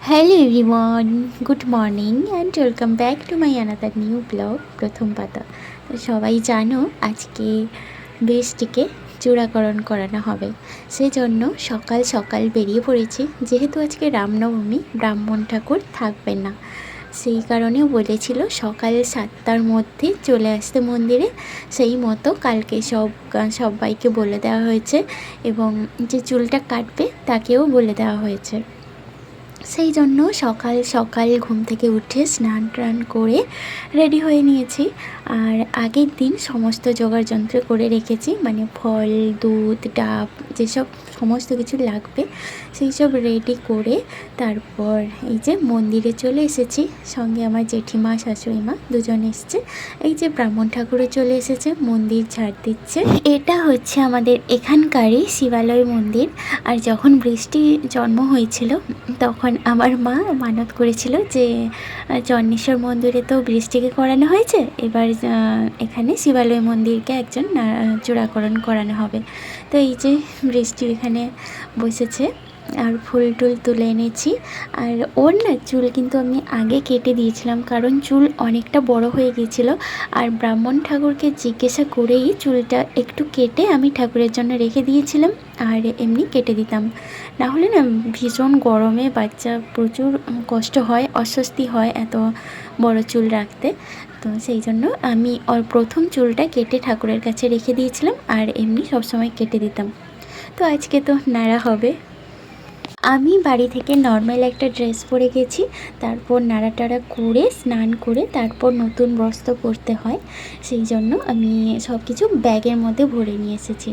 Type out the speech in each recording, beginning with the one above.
Hello everyone, good morning and welcome back to my another new blog প্রথম পাতা। তো সবাই জানো আজকে বৃষ্টিকে চূড়াকরণ করানো হবে, সেজন্য সকাল সকাল বেরিয়ে পড়েছি। যেহেতু আজকে রামনবমী, ব্রাহ্মণ ঠাকুর থাকবেন না, সেই কারণেও বলেছিল সকাল 7টার মধ্যে চলে আসতে মন্দিরে। সেই মতো কালকে সবাইকে বলে দেওয়া হয়েছে এবং যে চুলটা কাটবে তাকেও বলে দেওয়া হয়েছে। সেই জন্য সকাল সকাল ঘুম থেকে উঠে স্নান টান করে রেডি হয়ে নিয়েছি। আর আগের দিন সমস্ত যন্ত্র করে রেখেছি, মানে ফল, দুধ, ডাব, যেসব সমস্ত কিছু লাগবে সেই সব রেডি করে তারপর এই যে মন্দিরে চলে এসেছি। সঙ্গে আমার জেঠিমা, শাশুড়ি মা দুজন এসছে। এই যে ব্রাহ্মণ ঠাকুরও চলে এসেছে, মন্দির ঝাড় দিচ্ছে। এটা হচ্ছে আমাদের এখানকারই শিবালয় মন্দির। আর যখন বৃষ্টি জন্ম হয়েছিল তখন আমার মা মানত করেছিল যে চন্নেশ্বর মন্দিরে তো বৃষ্টিকে করানো হয়েছে, এবার এখানে শিবালয় মন্দিরকে একজন চূড়াকরণ করানো হবে। তো এই যে বৃষ্টি এখানে বসেছে আর ফুল টুল তুলে এনেছি। আর ওর না চুল কিন্তু আমি আগে কেটে দিয়েছিলাম, কারণ চুল অনেকটা বড় হয়ে গিয়েছিল। আর ব্রাহ্মণ ঠাকুরকে জিজ্ঞাসা করেই চুলটা একটু কেটে আমি ঠাকুরের জন্য রেখে দিয়েছিলাম, আর এমনি কেটে দিতাম। না হলে না ভীষণ গরমে বাচ্চা প্রচুর কষ্ট হয়, অস্বস্তি হয় এত বড় চুল রাখতে। তো সেই জন্য আমি ওর প্রথম চুলটা কেটে ঠাকুরের কাছে রেখে দিয়েছিলাম, আর এমনি সবসময় কেটে দিতাম। তো আজকে তো নাড়া হবে। আমি বাড়ি থেকে নর্মাল একটা ড্রেস পরে গেছি, তারপর নাড়াটাড়া করে স্নান করে তারপর নতুন বস্ত্র পরতে হয়, সেই জন্য আমি সব কিছু ব্যাগের মধ্যে ভরে নিয়ে এসেছি।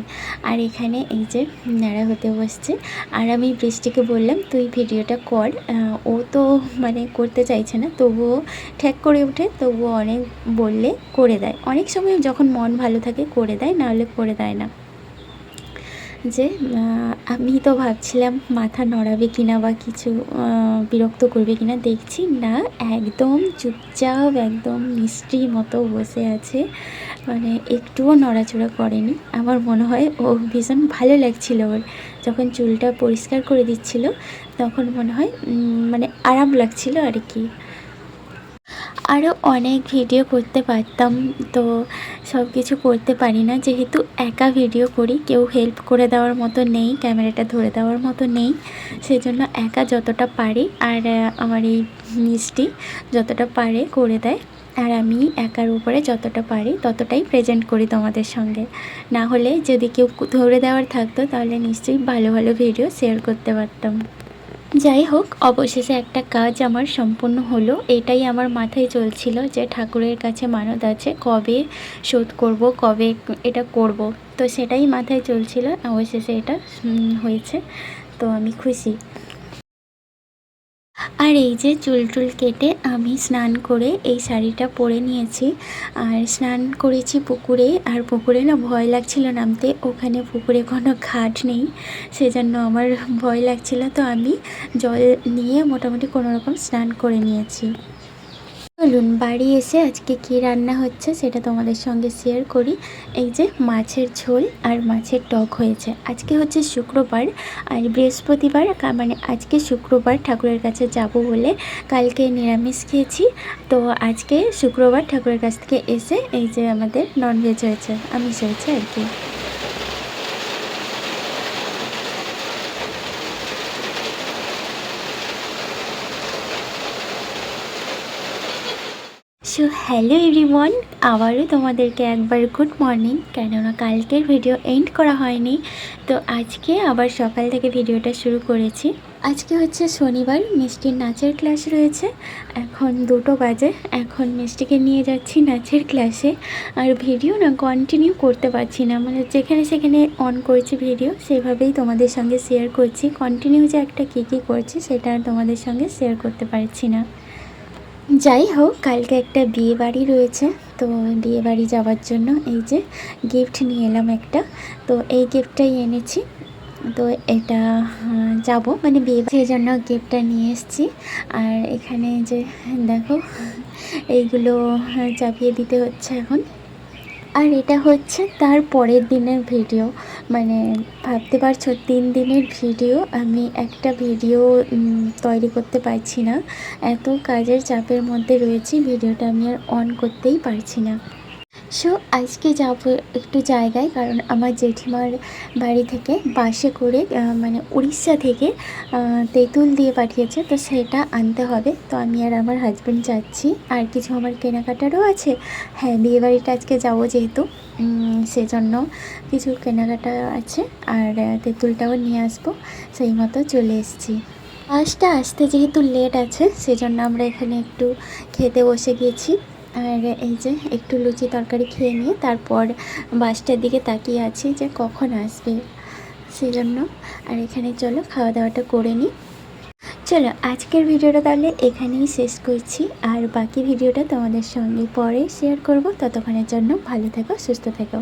আর এখানে এই যে নাড়া হতে বসছে, আর আমি বৃষ্টিকে বললাম তুই ভিডিওটা কর। ও তো মানে করতে চাইছে না, তবুও ঠ্যাক করে ওঠে, তবুও অনেক বললে করে দেয়। অনেক সময় যখন মন ভালো থাকে করে দেয়, নাহলে করে দেয় না। যে আমি তো ভাবছিলাম মাথা নড়াবে কিনা বা কিছু বিরক্ত করবে কিনা, দেখছি না, একদম চুপচাপ একদম মিষ্টি মতো বসে আছে, মানে একটুও নড়াচড়া করেনি। আমার মনে হয় ও ভীষণ ভালো লাগছিল ওর, যখন চুলটা পরিষ্কার করে দিচ্ছিল তখন মনে হয় মানে আরাম লাগছিল আর কি। আরও অনেক ভিডিও করতে পারতাম, তো সব কিছু করতে পারি না, যেহেতু একা ভিডিও করি, কেউ হেল্প করে দেওয়ার মতো নেই, ক্যামেরাটা ধরে দেওয়ার মতো নেই, সেজন্য একা যতটা পারি। আর আমার এই মিষ্টি যতটা পারে করে দেয়, আর আমি একার উপরে যতটা পারি ততটাই প্রেজেন্ট করি তোমাদের সঙ্গে। না হলে যদি কেউ ধরে দেওয়ার থাকতো তাহলে নিশ্চয়ই ভালো ভালো ভিডিও শেয়ার করতে পারতাম। যাই হোক, অবশেষে একটা কাজ আমার সম্পূর্ণ হলো। এটাই আমার মাথায় চলছিল যে ঠাকুরের কাছে মানত আছে, কবে শোধ করব, কবে এটা করব, তো সেটাই মাথায় চলছিল। অবশেষে এটা হয়েছে, তো আমি খুশি। আর এই যে চুল টুল কেটে আমি স্নান করে এই শাড়িটা পরে নিয়েছি, আর স্নান করেছি পুকুরে। আর পুকুরে না ভয় লাগছিল নামতে, ওখানে পুকুরে কোনো ঘাট নেই, সেজন্য আমার ভয় লাগছিল। তো আমি জল নিয়ে মোটামুটি কোনো রকম স্নান করে নিয়েছি। চলুন বাড়ি এসে আজকে কী রান্না হচ্ছে সেটা তোমাদের সঙ্গে শেয়ার করি। এই যে মাছের ঝোল আর মাছের টক হয়েছে। আজকে হচ্ছে শুক্রবার, আর বৃহস্পতিবার মানে আজকে শুক্রবার ঠাকুরের কাছে যাব বলে কালকে নিরামিষ খেয়েছি, তো আজকে শুক্রবার ঠাকুরের কাছ থেকে এসে এই যে আমাদের ননভেজ হয়েছে, আমিষ হয়েছে আর কি। সো হ্যালো এভরিওয়ান, আবারও তোমাদেরকে একবার গুড মর্নিং, কেননা কালকের ভিডিও এন্ড করা হয়নি, তো আজকে আবার সকাল থেকে ভিডিওটা শুরু করেছি। আজকে হচ্ছে শনিবার, মিষ্টির নাচের ক্লাস রয়েছে, এখন 2টো বাজে। এখন মিষ্টিকে নিয়ে যাচ্ছি নাচের ক্লাসে, আর ভিডিও না কন্টিনিউ করতে পারছি না, মানে যেখানে সেখানে অন করছি ভিডিও, সেভাবেই তোমাদের সঙ্গে শেয়ার করছি। কন্টিনিউ যে একটা কী করছি সেটা আর তোমাদের সঙ্গে শেয়ার করতে পারছি না। যাই হোক, কালকে একটা বিয়ে বাড়ি রয়েছে, তো বিয়ে বাড়ি যাওয়ার জন্য এই যে গিফট নিয়ে এলাম একটা, তো এই গিফটটাই এনেছি। তো এটা যাব মানে বিয়ে সেই জন্য গিফটটা নিয়ে এসেছি। আর এখানে যে দেখো এইগুলো চাপিয়ে দিতে হচ্ছে এখন। আর এটা হচ্ছে তার পরের দিনের ভিডিও, মানে ভাবতে পারছো 3 দিনের ভিডিও। আমি একটা ভিডিও তৈরি করতে পারছি না, এত কাজের চাপের মধ্যে রয়েছি, ভিডিওটা আমি আর অন করতেই পারছি না। সো আজকে যাব একটু জায়গায়, কারণ আমার জেঠিমার বাড়ি থেকে বাসে করে মানে উড়িষ্যা থেকে তেঁতুল দিয়ে পাঠিয়েছে, তো সেটা আনতে হবে। তো আমি আর আমার হাজব্যান্ড যাচ্ছি, আর কিছু আমার কেনাকাটারও আছে। হ্যাঁ, বিয়েবাড়িটা আজকে যাবো যেহেতু, সেজন্য কিছু কেনাকাটা আছে, আর তেঁতুলটাও নিয়ে আসবো। সেই মতো চলে এসেছি। বাসটা আসতে যেহেতু লেট আছে, সেজন্য আমরা এখানে একটু খেতে বসে গেছি। আর এই যে একটু লুচি তরকারি খেয়ে নিয়ে তারপর বাসটার দিকে তাকিয়ে আছি যে কখন আসবে, সেজন্য। আর এখানে চলো খাওয়া দাওয়াটা করে নিই। চলো আজকের ভিডিওটা তাহলে এখানেই শেষ করছি, আর বাকি ভিডিওটা তোমাদের সঙ্গে পরে শেয়ার করব। ততক্ষণের জন্য ভালো থেকো, সুস্থ থেকো।